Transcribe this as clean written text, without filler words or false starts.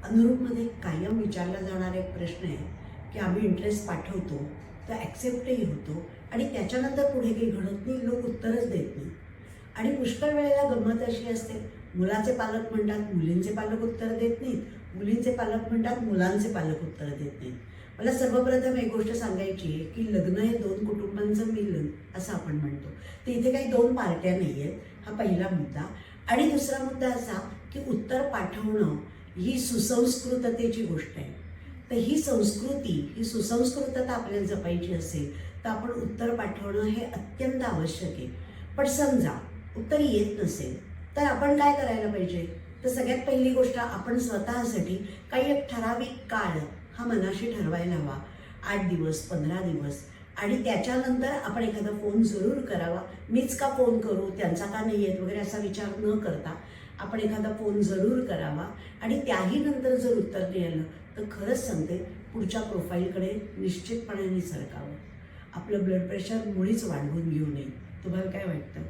अनुरूपमध्ये कायम विचारला जाणारा एक प्रश्न आहे की आम्ही इंटरेस्ट पाठवतो, तर ॲक्सेप्टही होतो आणि त्याच्यानंतर पुढे काही घडत नाही, लोक उत्तरच देत नाही. आणि पुष्कळ वेळेला गंमत अशी असते, मुलाचे पालक म्हणतात मुलींचे पालक उत्तर देत नाहीत, मुलींचे पालक म्हणतात मुलांचे पालक उत्तर देत नाहीत. मला सर्वप्रथम एक गोष्ट सांगायची आहे की लग्न हे दोन कुटुंबांचं मिलन असं आपण म्हणतो. तर इथे काही दोन पार्ट्या नाही आहेत, हा पहिला मुद्दा. आणि दुसरा मुद्दा असा की उत्तर पाठवणं ही सुसंस्कृततेची गोष्ट आहे. तर ही संस्कृती, ही सुसंस्कृतता आपल्याला जपायची असेल तर आपण उत्तर पाठवणं हे अत्यंत आवश्यक आहे. पण समजा उत्तर येत नसेल तर आपण काय करायला पाहिजे? तर सगळ्यात पहिली गोष्ट, आपण स्वतःसाठी काही एक ठराविक काळ हा मनाशी ठरवायला हवा. 8 दिवस, 15 दिवस. आणि त्याच्यानंतर आपण एखादा फोन जरूर करावा. मीच का फोन करू, त्यांचा का नाही येत वगैरे असा विचार न करता आपण एखादा फोन जरूर करावा. आणि त्याही नंतर जर उत्तर नाही आलं तर खरंच सांगते, पुढच्या प्रोफाईलकडे निश्चितपणे सरकावं. आपलं ब्लड प्रेशर मुळीच वाढवून घेऊ नये. तुम्हाला काय वाटतं?